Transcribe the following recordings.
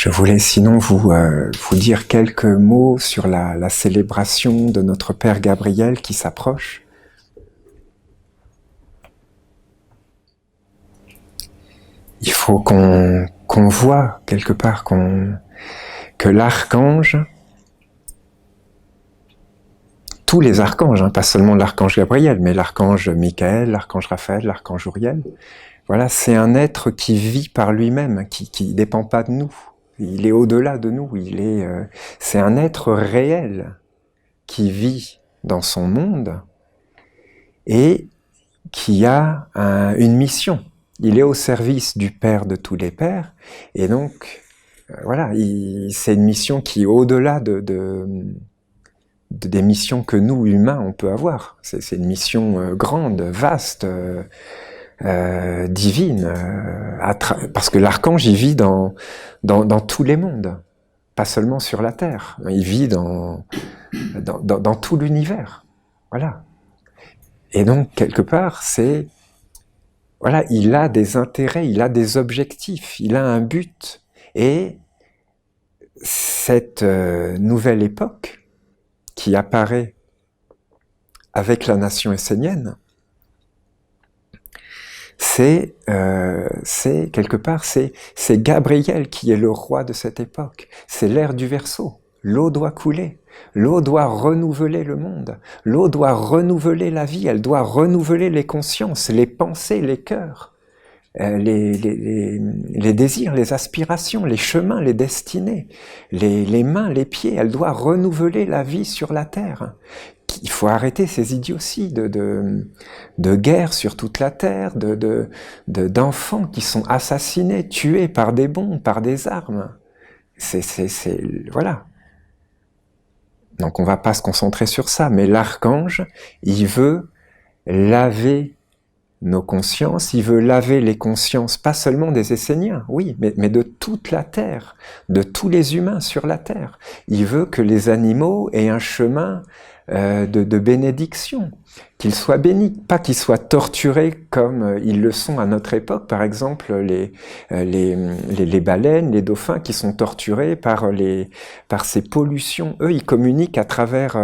Je voulais sinon vous dire quelques mots sur la célébration de notre Père Gabriel qui s'approche. Il faut qu'on voit quelque part que l'archange, tous les archanges, pas seulement l'archange Gabriel, mais l'archange Michael, l'archange Raphaël, l'archange Uriel, voilà, c'est un être qui vit par lui-même, qui dépend pas de nous. Il est au-delà de nous. C'est un être réel qui vit dans son monde et qui a une mission. Il est au service du Père de tous les pères, et donc voilà, c'est une mission qui est au-delà des missions que nous humains on peut avoir. C'est une mission grande, vaste. Divine, parce que l'archange il vit dans tous les mondes, pas seulement sur la terre, il vit dans tout l'univers, voilà. Et donc quelque part c'est voilà, il a des intérêts, il a des objectifs, il a un but, et cette nouvelle époque qui apparaît avec la nation essénienne, c'est quelque part, c'est Gabriel qui est le roi de cette époque. C'est l'ère du Verseau. L'eau doit couler. L'eau doit renouveler le monde. L'eau doit renouveler la vie. Elle doit renouveler les consciences, les pensées, les cœurs, les désirs, les aspirations, les chemins, les destinées, les mains, les pieds. Elle doit renouveler la vie sur la terre. Il faut arrêter ces idioties de guerre sur toute la terre, d'enfants qui sont assassinés, tués par des bombes, par des armes. Voilà. Donc on va pas se concentrer sur ça, mais l'archange, il veut laver nos consciences, il veut laver les consciences, pas seulement des Esséniens, oui, mais de toute la terre, de tous les humains sur la terre. Il veut que les animaux aient un chemin de bénédiction, qu'ils soient bénis, pas qu'ils soient torturés comme ils le sont à notre époque, par exemple les baleines, les dauphins qui sont torturés par ces pollutions. Eux, ils communiquent à travers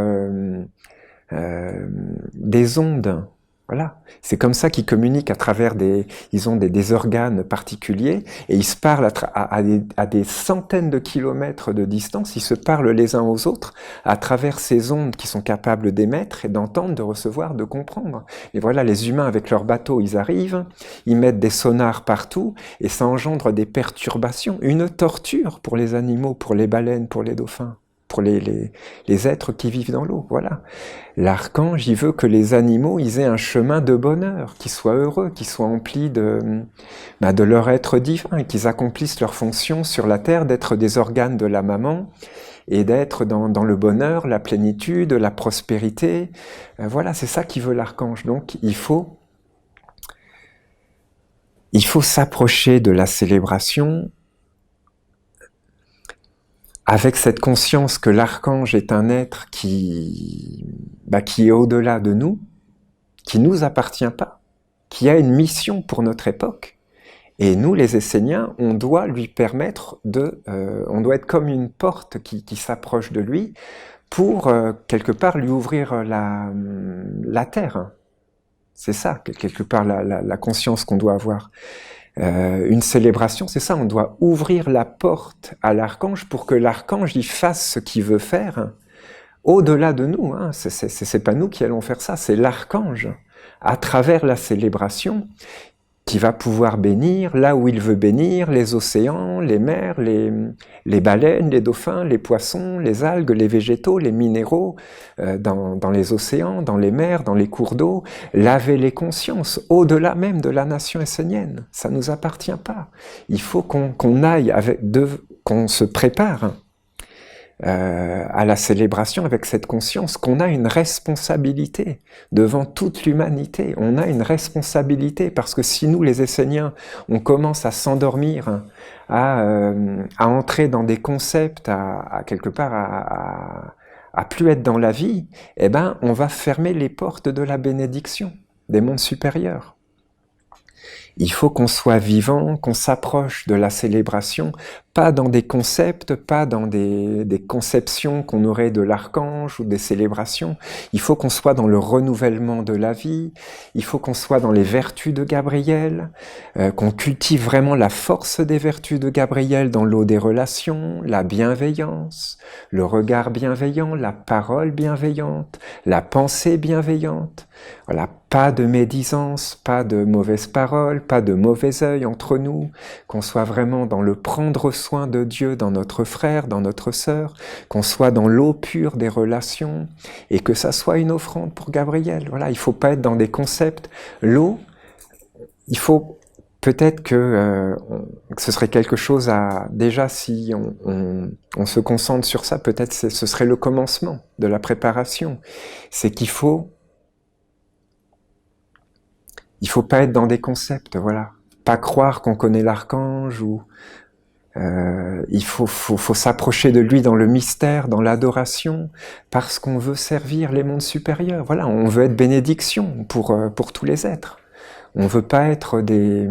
des ondes. Voilà, c'est comme ça qu'ils communiquent à travers ils ont des organes particuliers, et ils se parlent à des centaines de kilomètres de distance, ils se parlent les uns aux autres à travers ces ondes qu'ils sont capables d'émettre et d'entendre, de recevoir, de comprendre. Et voilà, les humains avec leurs bateaux, ils arrivent, ils mettent des sonars partout, et ça engendre des perturbations, une torture pour les animaux, pour les baleines, pour les dauphins, pour les êtres qui vivent dans l'eau, voilà. L'archange, il veut que les animaux, ils aient un chemin de bonheur, qu'ils soient heureux, qu'ils soient emplis de leur être divin, qu'ils accomplissent leur fonction sur la terre, d'être des organes de la maman, et d'être dans le bonheur, la plénitude, la prospérité. Voilà, c'est ça qu'il veut l'archange. Donc, il faut s'approcher de la célébration avec cette conscience que l'archange est un être qui est au-delà de nous, qui nous appartient pas, qui a une mission pour notre époque. Et nous, les Esséniens, on doit lui permettre on doit être comme une porte qui s'approche de lui pour, quelque part, lui ouvrir la terre. C'est ça, quelque part, la conscience qu'on doit avoir. Une célébration, c'est ça, on doit ouvrir la porte à l'archange pour que l'archange y fasse ce qu'il veut faire au-delà de nous. C'est pas nous qui allons faire ça, c'est l'archange, à travers la célébration, qui va pouvoir bénir là où il veut bénir, les océans, les mers, les baleines, les dauphins, les poissons, les algues, les végétaux, les minéraux, dans les océans, dans les mers, dans les cours d'eau, laver les consciences, au-delà même de la nation essénienne. Ça nous appartient pas. Il faut qu'on aille qu'on se prépare à la célébration avec cette conscience qu'on a une responsabilité devant toute l'humanité. On a une responsabilité parce que si nous, les Esséniens, on commence à s'endormir, à entrer dans des concepts, à quelque part à plus être dans la vie, eh on va fermer les portes de la bénédiction des mondes supérieurs. Il faut qu'on soit vivant, qu'on s'approche de la célébration, pas dans des concepts, pas dans des conceptions qu'on aurait de l'archange ou des célébrations. Il faut qu'on soit dans le renouvellement de la vie, il faut qu'on soit dans les vertus de Gabriel, qu'on cultive vraiment la force des vertus de Gabriel dans l'eau des relations, la bienveillance, le regard bienveillant, la parole bienveillante, la pensée bienveillante. Voilà, pas de médisance, pas de mauvaises paroles, pas de mauvais œil entre nous, qu'on soit vraiment dans le prendre soin de Dieu dans notre frère, dans notre sœur, qu'on soit dans l'eau pure des relations, et que ça soit une offrande pour Gabriel. Voilà, il faut pas être dans des concepts. L'eau, il faut peut-être que ce serait quelque chose à... Déjà, si on se concentre sur ça, peut-être ce serait le commencement de la préparation. C'est qu'il faut... Il faut pas être dans des concepts, voilà. Pas croire qu'on connaît l'archange ou... il faut s'approcher de lui dans le mystère, dans l'adoration, parce qu'on veut servir les mondes supérieurs. Voilà, on veut être bénédiction pour tous les êtres. On veut pas être des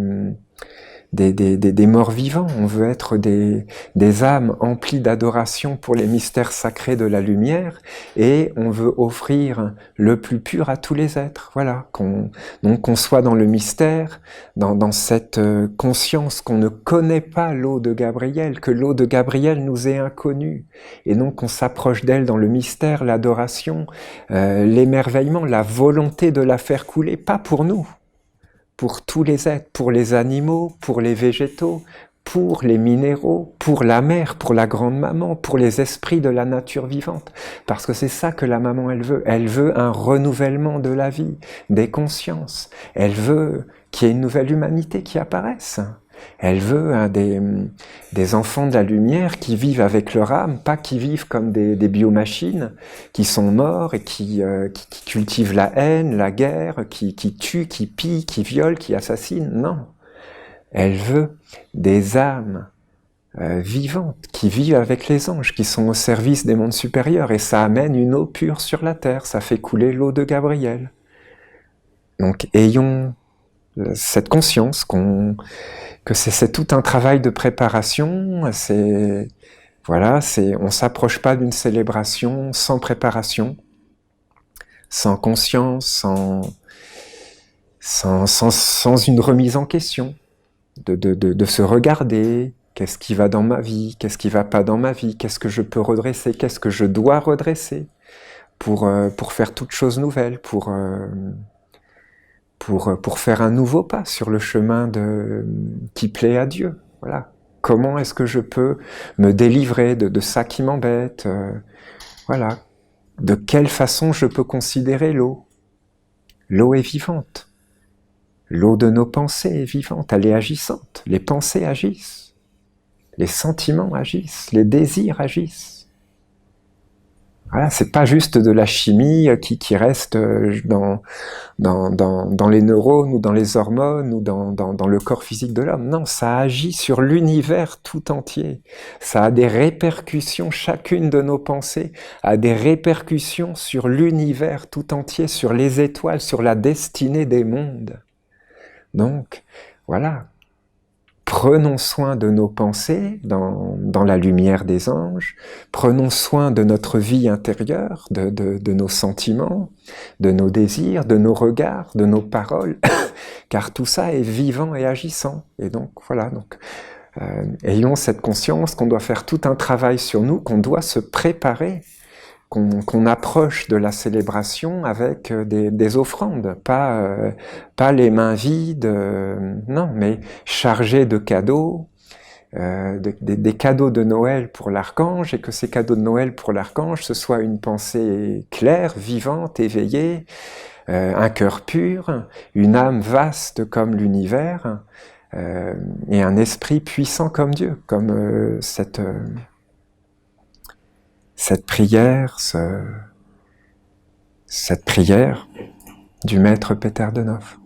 morts vivants, on veut être des âmes emplies d'adoration pour les mystères sacrés de la lumière, et on veut offrir le plus pur à tous les êtres. Voilà, donc qu'on soit dans le mystère, dans cette conscience qu'on ne connaît pas l'eau de Gabriel, que l'eau de Gabriel nous est inconnue, et donc qu'on s'approche d'elle dans le mystère, l'adoration, l'émerveillement, la volonté de la faire couler, pas pour nous, pour tous les êtres, pour les animaux, pour les végétaux, pour les minéraux, pour la mère, pour la grande maman, pour les esprits de la nature vivante. Parce que c'est ça que la maman, elle veut. Elle veut un renouvellement de la vie, des consciences. Elle veut qu'il y ait une nouvelle humanité qui apparaisse. Elle veut des enfants de la lumière qui vivent avec leur âme, pas qui vivent comme des biomachines, qui sont morts et qui cultivent la haine, la guerre, qui tuent, qui pillent, qui violent, qui assassinent. Non. Elle veut des âmes vivantes, qui vivent avec les anges, qui sont au service des mondes supérieurs, et ça amène une eau pure sur la terre, ça fait couler l'eau de Gabriel. Donc ayons cette conscience que c'est tout un travail de préparation, on s'approche pas d'une célébration sans préparation, sans conscience, sans une remise en question, de se regarder, qu'est-ce qui va dans ma vie, qu'est-ce qui va pas dans ma vie, qu'est-ce que je peux redresser, qu'est-ce que je dois redresser pour faire toute chose nouvelle, pour faire un nouveau pas sur le chemin qui plaît à Dieu. Voilà. Comment est-ce que je peux me délivrer de ça qui m'embête, voilà. De quelle façon je peux considérer l'eau? L'eau est vivante. L'eau de nos pensées est vivante, elle est agissante. Les pensées agissent. Les sentiments agissent. Les désirs agissent. Voilà, c'est pas juste de la chimie qui reste dans les neurones ou dans les hormones ou dans le corps physique de l'homme. Non, ça agit sur l'univers tout entier. Ça a des répercussions, chacune de nos pensées a des répercussions sur l'univers tout entier, sur les étoiles, sur la destinée des mondes. Donc, voilà. Prenons soin de nos pensées dans la lumière des anges, prenons soin de notre vie intérieure, de nos sentiments, de nos désirs, de nos regards, de nos paroles, car tout ça est vivant et agissant. Et donc voilà, ayons cette conscience qu'on doit faire tout un travail sur nous, qu'on doit se préparer, qu'on approche de la célébration avec des offrandes, pas les mains vides, non, mais chargées de cadeaux, des cadeaux de Noël pour l'archange, et que ces cadeaux de Noël pour l'archange, ce soit une pensée claire, vivante, éveillée, un cœur pur, une âme vaste comme l'univers, et un esprit puissant comme Dieu, comme cette prière du maître Peter de Nof.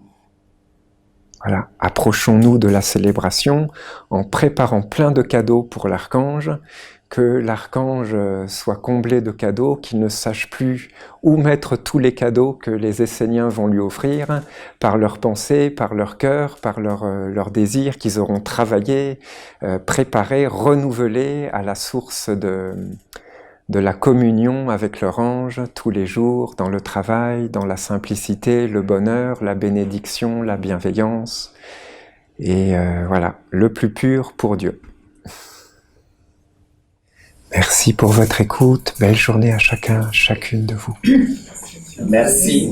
Voilà, approchons-nous de la célébration en préparant plein de cadeaux pour l'archange, que l'archange soit comblé de cadeaux, qu'il ne sache plus où mettre tous les cadeaux que les Esséniens vont lui offrir, par leurs pensées, par leur cœur, par leurs désirs qu'ils auront travaillé, préparé, renouvelé à la source de la communion avec leur ange tous les jours, dans le travail, dans la simplicité, le bonheur, la bénédiction, la bienveillance, et voilà, le plus pur pour Dieu. Merci pour votre écoute. Belle journée à chacun, chacune de vous. Merci.